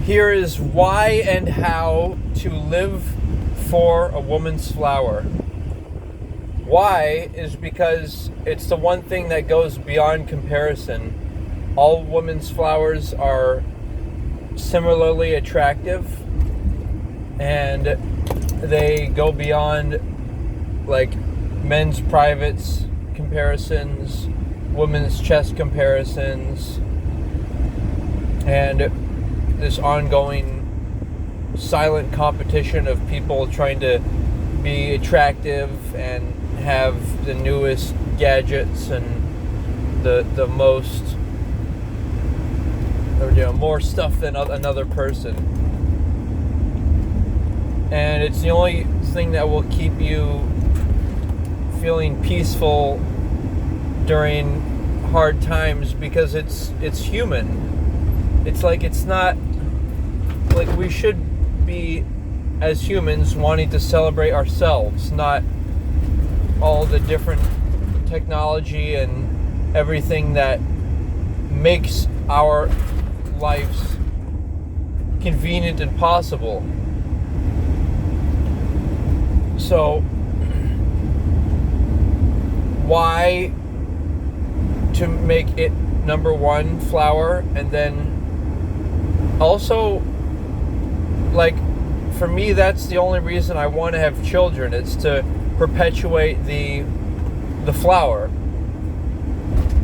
Here is why and how to live for a woman's flower. Why is because it's the one thing that goes beyond comparison. All women's flowers are similarly attractive, and they go beyond like men's privates comparisons, women's chest comparisons, and this ongoing silent competition of people trying to be attractive and have the newest gadgets and the most, or more stuff than another person. And it's the only thing that will keep you feeling peaceful during hard times, because it's human. It's like, it's not like we should be, as humans, wanting to celebrate ourselves, not all the different technology and everything that makes our lives convenient and possible. So why to make it number one, flower? And then also, like, for me, that's the only reason I want to have children. It's to perpetuate the flower.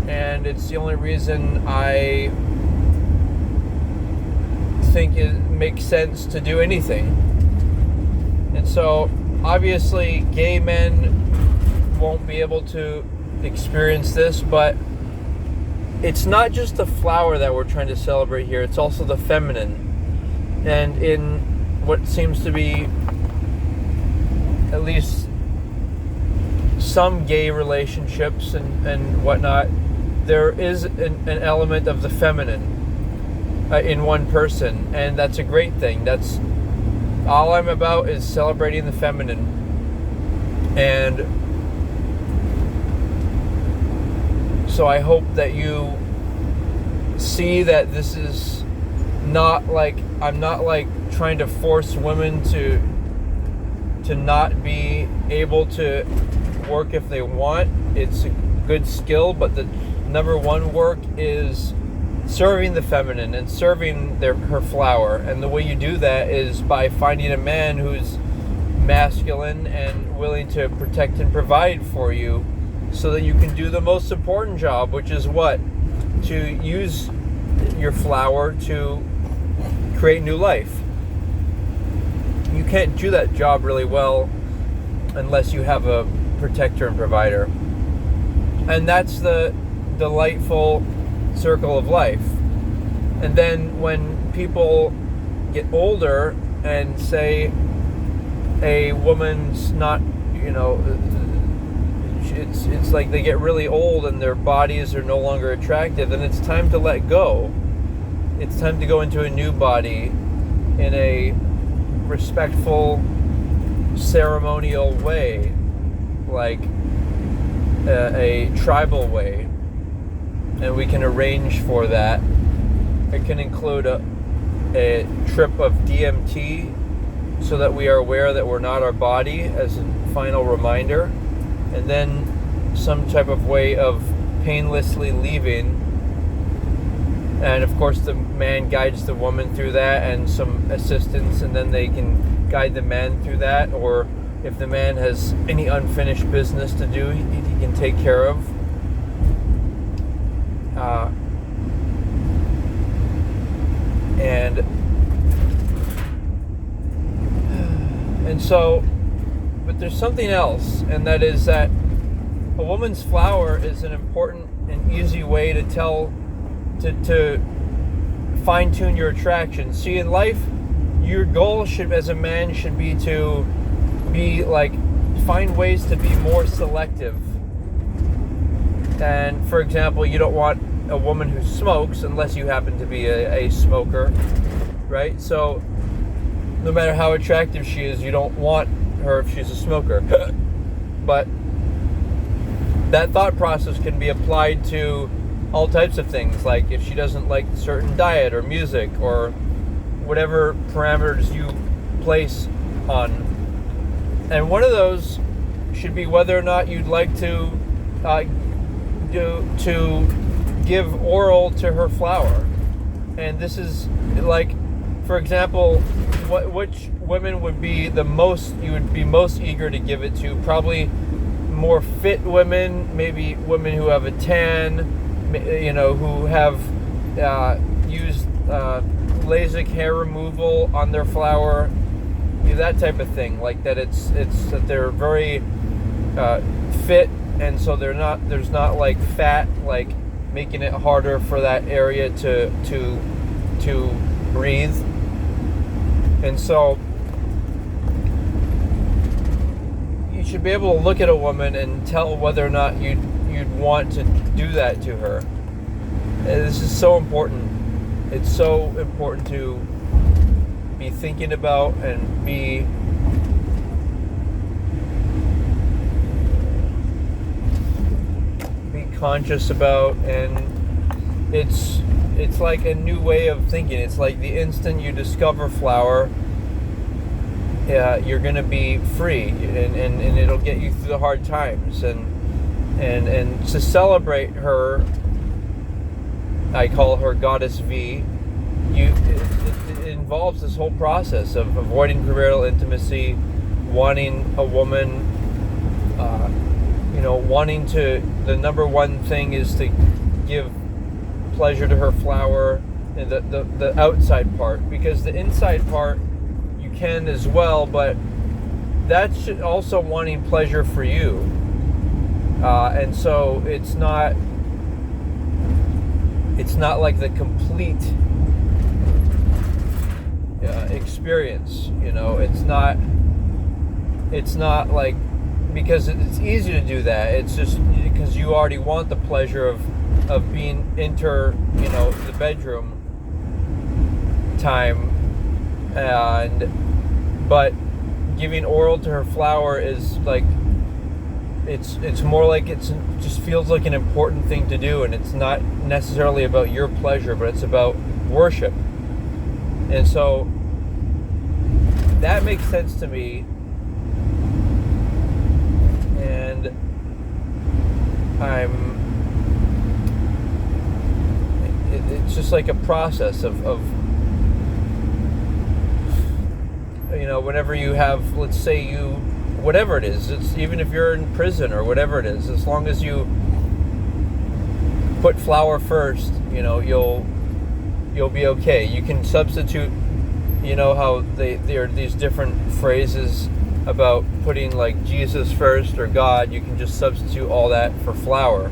And it's the only reason I think it makes sense to do anything. And so, obviously, gay men won't be able to experience this, but it's not just the flower that we're trying to celebrate here, it's also the feminine. And in what seems to be at least some gay relationships and whatnot, there is an element of the feminine in one person, and that's a great thing. That's all I'm about, is celebrating the feminine. And so I hope that you see that this is not like, I'm not like trying to force women to not be able to work if they want. It's a good skill, but the number one work is serving the feminine and serving her flower. And the way you do that is by finding a man who's masculine and willing to protect and provide for you, so that you can do the most important job, which is what? To use your flower to create new life. You can't do that job really well unless you have a protector and provider. And that's the delightful circle of life. And then when people get older and say a woman's not, it's like they get really old and their bodies are no longer attractive, and it's time to let go. It's time to go into a new body in a respectful, ceremonial way, like a tribal way. And we can arrange for that. It can include a trip of DMT, so that we are aware that we're not our body, as a final reminder. And then some type of way of painlessly leaving. And of course the man guides the woman through that, and some assistance, and then they can guide the man through that. Or if the man has any unfinished business to do, he can take care of. And so, but there's something else, and that is that a woman's flower is an important and easy way to to fine-tune your attraction. See, in life, your goal as a man should be to be like, find ways to be more selective. And for example, you don't want a woman who smokes unless you happen to be a smoker, right? So no matter how attractive she is, you don't want her if she's a smoker. But that thought process can be applied to all types of things, like if she doesn't like certain diet or music, or whatever parameters you place on. And one of those should be whether or not you'd like to give oral to her flower. And this is like, for example, which women would be you would be most eager to give it to? Probably more fit women, maybe women who have a tan, who have used LASIK hair removal on their flower, that type of thing. Like that, it's that they're very fit, and so there's not like fat, like making it harder for that area to breathe. And so you should be able to look at a woman and tell whether or not you'd want to do that to her. This is so important. It's so important to be thinking about and be conscious about, and it's like a new way of thinking. It's like the instant you discover flower, you're gonna be free, and it'll get you through the hard times, and to celebrate her, I call her Goddess V. It involves this whole process of avoiding premarital intimacy, wanting a woman, wanting to. The number one thing is to give pleasure to her flower, and the outside part, because the inside part you can as well, but that's also wanting pleasure for you, and so it's not like the complete experience. It's not like, because it's easy to do that. It's just because you already want the pleasure of being the bedroom time, but giving oral to her flower is like, it's more like it just feels like an important thing to do, and it's not necessarily about your pleasure, but it's about worship. And so that makes sense to me, and it's just like a process of whenever you have, let's say whatever it is, it's even if you're in prison or whatever it is, as long as you put flower first, you'll be okay. You can substitute, how there are these different phrases about putting like Jesus first or God. You can just substitute all that for flower.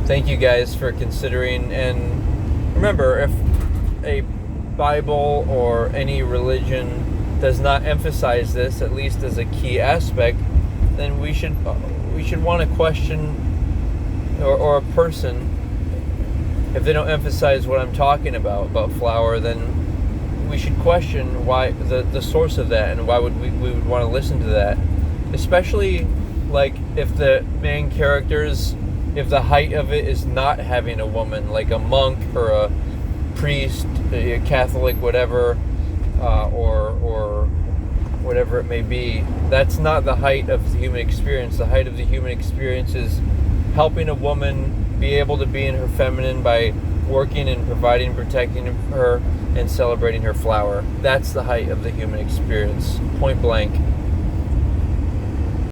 Thank you guys for considering, and remember, if a Bible or any religion does not emphasize this, at least as a key aspect, then we should want to question, or a person, if they don't emphasize what I'm talking about flower, then we should question why the source of that, and why we would want to listen to that, especially like if the main characters, if the height of it is not having a woman, like a monk or a priest, a Catholic, whatever, or whatever it may be. That's not the height of the human experience. The height of the human experience is helping a woman be able to be in her feminine by working and providing, protecting her, and celebrating her flower. That's the height of the human experience, point blank.